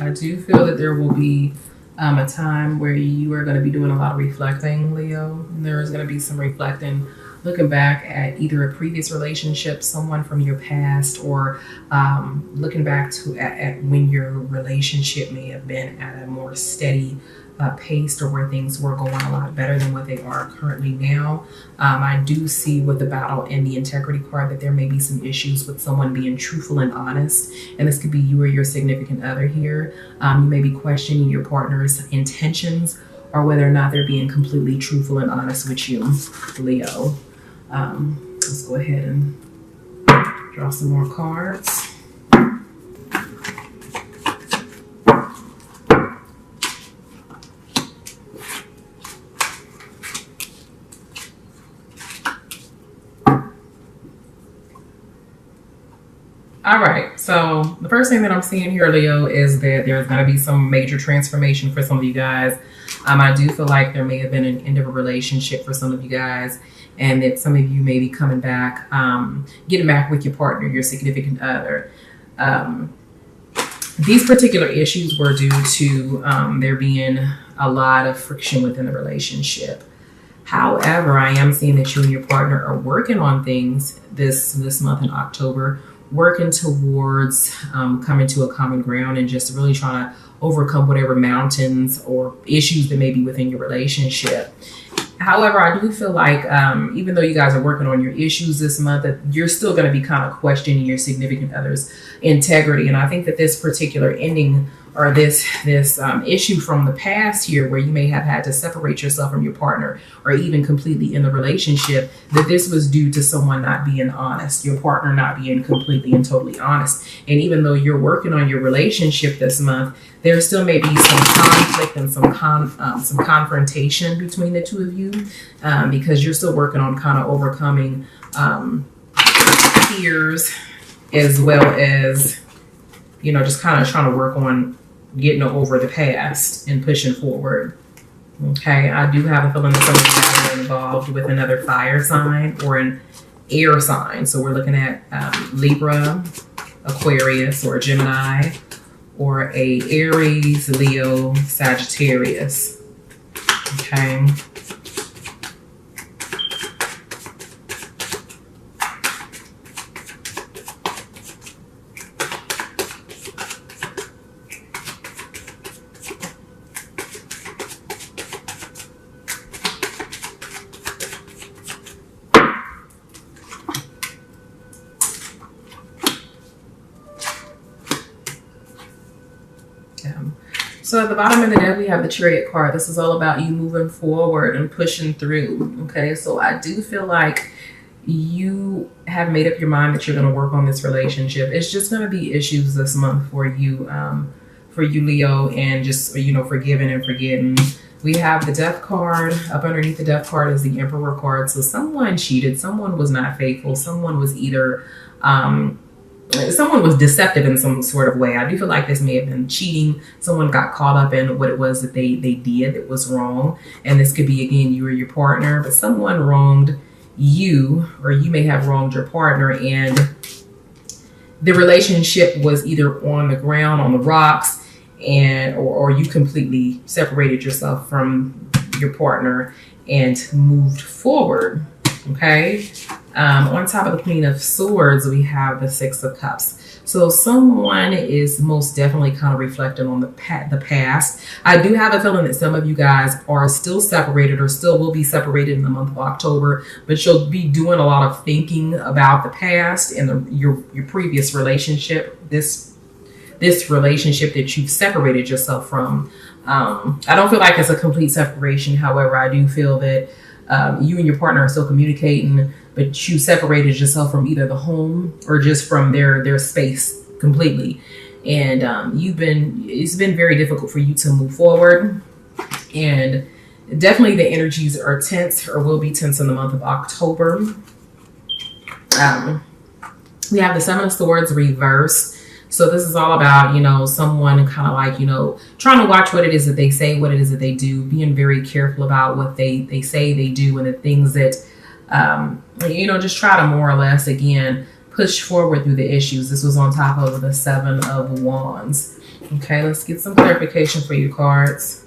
I do feel that there will be a time where you are going to be doing a lot of reflecting, Leo. There is going to be some reflecting, looking back at either a previous relationship, someone from your past, or looking back to at when your relationship may have been at a more steady pace, or where things were going a lot better than what they are currently now. I do see with the battle and the integrity card that there may be some issues with someone being truthful and honest, and this could be you or your significant other here. You may be questioning your partner's intentions, or whether or not they're being completely truthful and honest with you, Leo. Let's go ahead and draw some more cards. All right, so the first thing that I'm seeing here, Leo, is that there's going to be some major transformation for some of you guys. I do feel like there may have been an end of a relationship for some of you guys, and that some of you may be coming back, getting back with your partner, your significant other. These particular issues were due to there being a lot of friction within the relationship. However, I am seeing that you and your partner are working on things this month in October, working towards coming to a common ground and just really trying to overcome whatever mountains or issues that may be within your relationship. However, I do feel like even though you guys are working on your issues this month, that you're still going to be kind of questioning your significant other's integrity. And I think that this particular ending, or this issue from the past here, where you may have had to separate yourself from your partner, or even completely in the relationship, that this was due to someone not being honest, your partner not being completely and totally honest. And even though you're working on your relationship this month, there still may be some conflict and some confrontation between the two of you, because you're still working on kind of overcoming fears, as well as, you know, just kind of trying to work on getting over the past and pushing forward. Okay, I do have a feeling that some of you guys are involved with another fire sign or an air sign. So we're looking at Libra, Aquarius, or Gemini, or a Aries, Leo, Sagittarius. Okay. So at the bottom of the deck, we have the Chariot card. This is all about you moving forward and pushing through. Okay, so I do feel like you have made up your mind that you're going to work on this relationship. It's just going to be issues this month for you, Leo, and just, you know, forgiving and forgetting. We have the Death card. Up underneath the Death card is the Emperor card. So someone cheated. Someone was not faithful. Someone was either someone was deceptive in some sort of way. I do feel like this may have been cheating. Someone got caught up in what it was that they did that was wrong. And this could be, again, you or your partner, but someone wronged you, or you may have wronged your partner, and the relationship was either on the ground, on the rocks, and or you completely separated yourself from your partner and moved forward. Okay. On top of the Queen of Swords, we have the Six of Cups. So someone is most definitely kind of reflecting on the past. I do have a feeling that some of you guys are still separated, or still will be separated in the month of October, but you'll be doing a lot of thinking about the past and your previous relationship, this relationship that you've separated yourself from. I don't feel like it's a complete separation. However, I do feel that you and your partner are still communicating, but you separated yourself from either the home or just from their space completely. And it's been very difficult for you to move forward. And definitely the energies are tense, or will be tense, in the month of October. We have the Seven of Swords reversed. So this is all about, you know, someone kind of like, you know, trying to watch what it is that they say, what it is that they do, being very careful about what they say they do, and the things that, you know, just try to more or less, again, push forward through the issues. This was on top of the Seven of Wands. Okay, let's get some clarification for you, cards.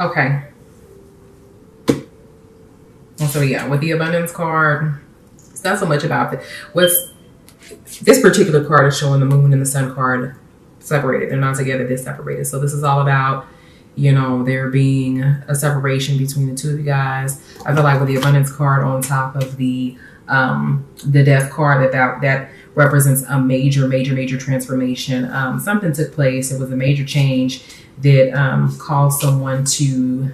Okay. And so yeah, with the abundance card, it's not so much about it. What's this particular card is showing the moon and the sun card separated. They're not together, they're separated. So this is all about, you know, there being a separation between the two of you guys. I feel like with the abundance card on top of the death card, that represents a major transformation. Something took place. It was a major change that caused someone to,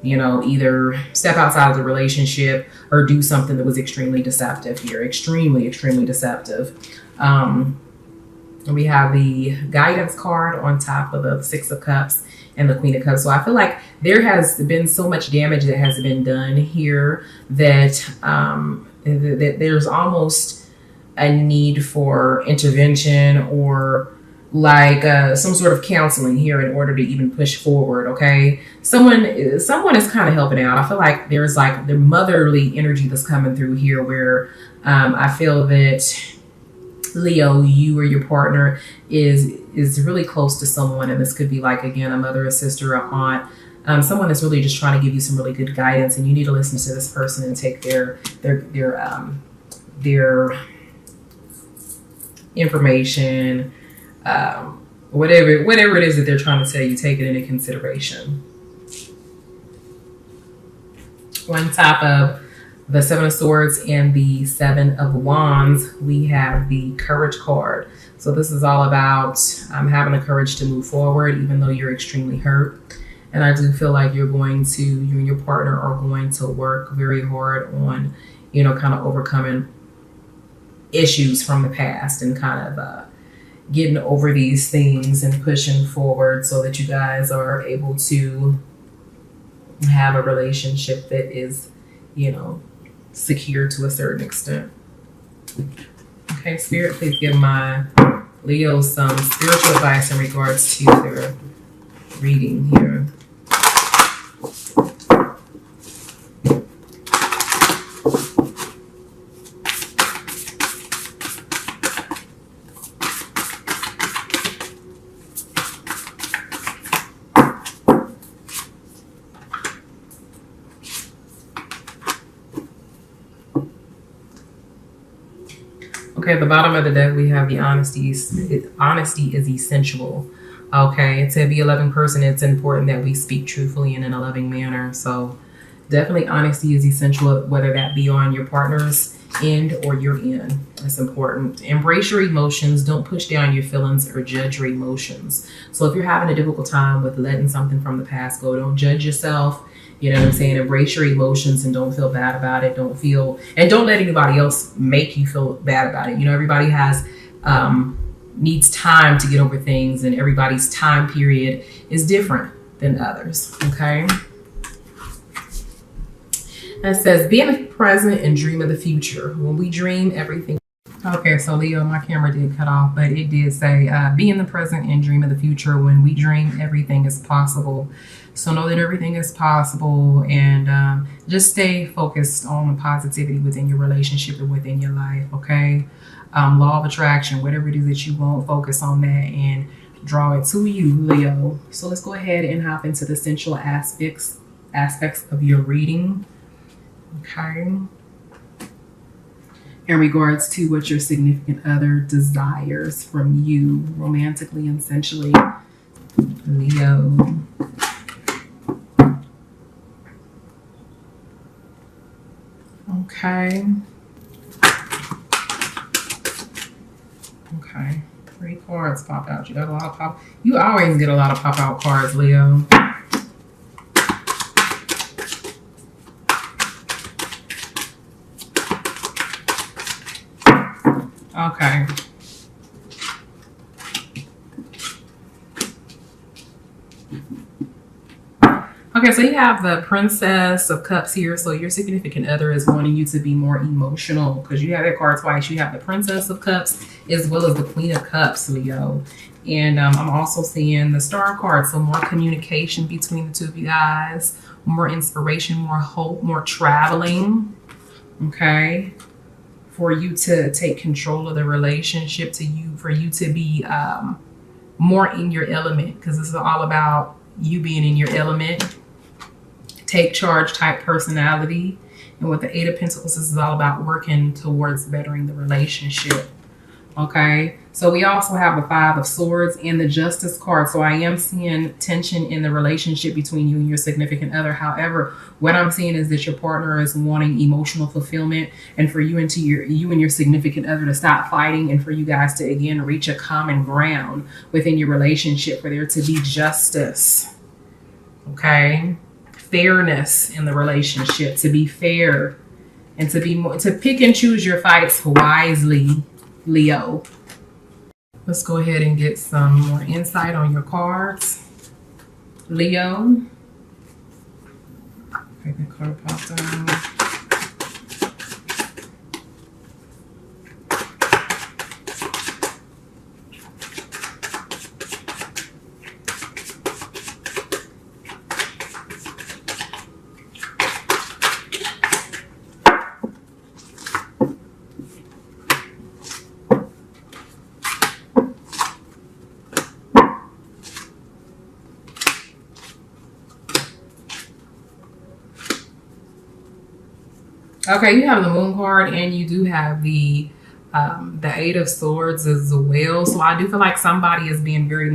you know, either step outside of the relationship or do something that was extremely deceptive here. Extremely deceptive. We have the guidance card on top of the Six of Cups and the Queen of Cups. So I feel like there has been so much damage that has been done here that, that there's almost a need for intervention or like some sort of counseling here in order to even push forward. Okay, someone is kind of helping out. I feel like there's like the motherly energy that's coming through here where I feel that Leo, you or your partner is really close to someone, and this could be like, again, a mother, a sister, a aunt, someone that's really just trying to give you some really good guidance, and you need to listen to this person and take their information, whatever it is that they're trying to tell you, take it into consideration. On top of the Seven of Swords and the Seven of Wands, we have the Courage card. So this is all about having the courage to move forward, even though you're extremely hurt. And I do feel like you and your partner are going to work very hard on, you know, kind of overcoming issues from the past and kind of getting over these things and pushing forward so that you guys are able to have a relationship that is, you know, secure to a certain extent. Okay, Spirit, please give my Leos some spiritual advice in regards to their reading here. Okay, at the bottom of the deck, we have the honesty. Honesty is essential. Okay, to be a loving person, it's important that we speak truthfully and in a loving manner. So definitely honesty is essential, whether that be on your partner's end or your end. It's important. Embrace your emotions. Don't push down your feelings or judge your emotions. So if you're having a difficult time with letting something from the past go, don't judge yourself. You know what I'm saying? Embrace your emotions and don't feel bad about it. Don't let anybody else make you feel bad about it. You know, everybody needs time to get over things, and everybody's time period is different than others. Okay. It says, be in the present and dream of the future. When we dream, everything. Okay, so Leo, my camera did cut off, but it did say, be in the present and dream of the future. When we dream, everything is possible. So know that everything is possible, and just stay focused on the positivity within your relationship and within your life, okay? Law of attraction, whatever it is that you want, focus on that and draw it to you, Leo. So let's go ahead and hop into the essential aspects of your reading, okay? In regards to what your significant other desires from you, romantically and sensually, Leo. Okay. Okay. 3 cards pop out. You got a lot of pop. You always get a lot of pop out cards, Leo. Okay. Okay, so you have the Princess of Cups here. So your significant other is wanting you to be more emotional because you have that card twice. You have the Princess of Cups as well as the Queen of Cups, Leo. And I'm also seeing the Star card. So more communication between the two of you guys, more inspiration, more hope, more traveling. Okay. For you to take control of the relationship, for you to be more in your element, because this is all about you being in your element. Take charge type personality. And with the Eight of Pentacles, this is all about working towards bettering the relationship. Okay, so we also have the Five of Swords and the Justice card. So I am seeing tension in the relationship between you and your significant other. However, what I'm seeing is that your partner is wanting emotional fulfillment, and for you and your significant other to stop fighting, and for you guys to again reach a common ground within your relationship, for there to be justice. Okay, fairness in the relationship, to be fair, and to pick and choose your fights wisely, Leo. Let's go ahead and get some more insight on your cards, Leo. Okay, the card popped out. Okay, you have the Moon card and you do have the Eight of Swords as well. So I do feel like somebody is being very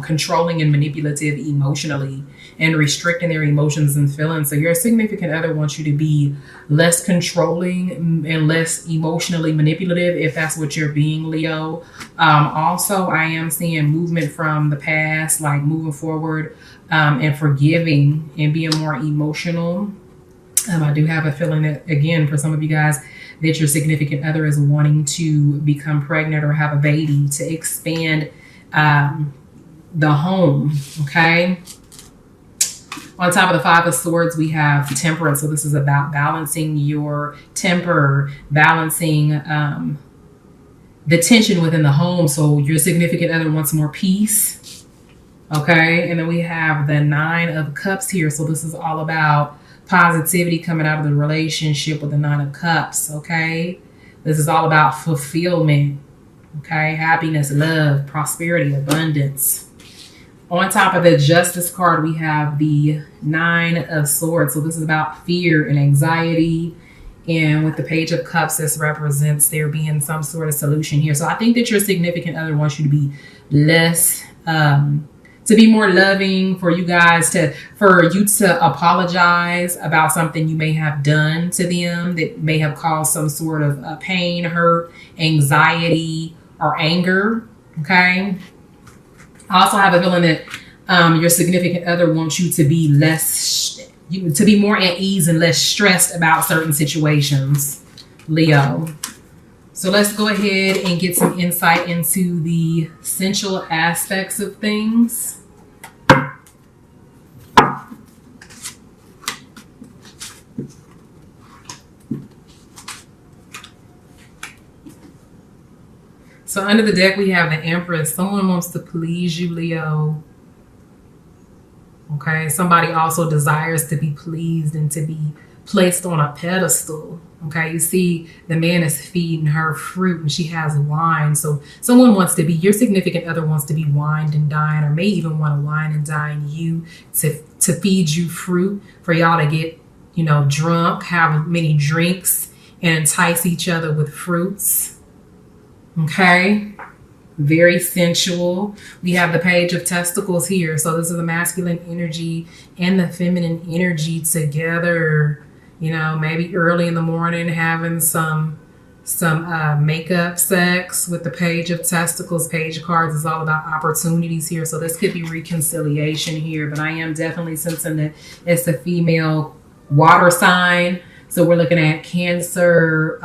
controlling and manipulative emotionally and restricting their emotions and feelings. So your significant other wants you to be less controlling and less emotionally manipulative, if that's what you're being, Leo. Also, I am seeing movement from the past, like moving forward and forgiving and being more emotional. I do have a feeling that, again, for some of you guys, that your significant other is wanting to become pregnant or have a baby to expand the home, okay? On top of the Five of Swords, we have Temperance. So this is about balancing your temper, balancing the tension within the home. So your significant other wants more peace, okay? And then we have the Nine of Cups here. So this is all about positivity coming out of the relationship with the Nine of Cups, okay? This is all about fulfillment, okay? Happiness, love, prosperity, abundance. On top of the Justice card, we have the Nine of Swords. So this is about fear and anxiety. And with the Page of Cups, this represents there being some sort of solution here. So I think that your significant other wants you to be less to be more loving, for you to apologize about something you may have done to them that may have caused some sort of pain, hurt, anxiety, or anger. Okay. I also have a feeling that your significant other wants you to be to be more at ease and less stressed about certain situations, Leo. So let's go ahead and get some insight into the sensual aspects of things. So under the deck, we have the Empress. Someone wants to please you, Leo. Okay, somebody also desires to be pleased and to be placed on a pedestal. Okay, you see the man is feeding her fruit and she has wine. So someone wants to be, your significant other wants to be wined and dined, or may even want to wine and dine you to feed you fruit, for y'all to get, drunk, have many drinks, and entice each other with fruits. Okay, very sensual. We have the Page of Testicles here. So this is the masculine energy and the feminine energy together. Maybe early in the morning having some makeup sex with the Page of Testicles. Page of Cards is all about opportunities here. So this could be reconciliation here, but I am definitely sensing that it's a female water sign. So we're looking at Cancer,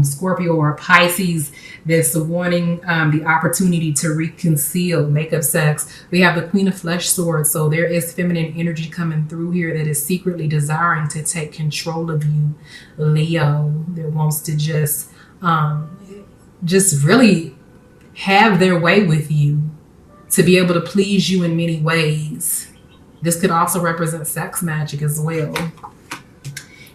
Scorpio, or Pisces that's wanting the opportunity to reconcile, make up sex. We have the Queen of Flesh Swords. So there is feminine energy coming through here that is secretly desiring to take control of you, Leo, that wants to just really have their way with you, to be able to please you in many ways. This could also represent sex magic as well.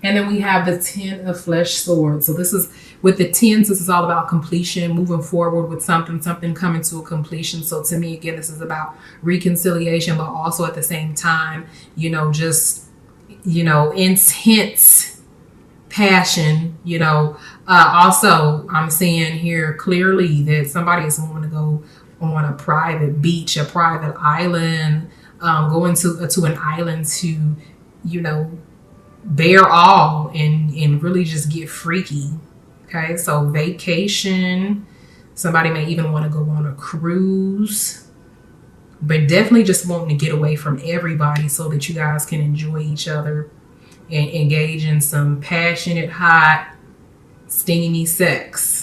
And then we have the Ten of Flesh Swords. So this is, with the tens, this is all about completion, moving forward with something coming to a completion. So to me, again, this is about reconciliation, but also at the same time, intense passion, also, I'm seeing here clearly that somebody is wanting to go on a private beach, a private island, going to an island to, bear all and really just get freaky. Okay, so vacation. Somebody may even want to go on a cruise, but definitely just wanting to get away from everybody so that you guys can enjoy each other and engage in some passionate, hot, steamy sex.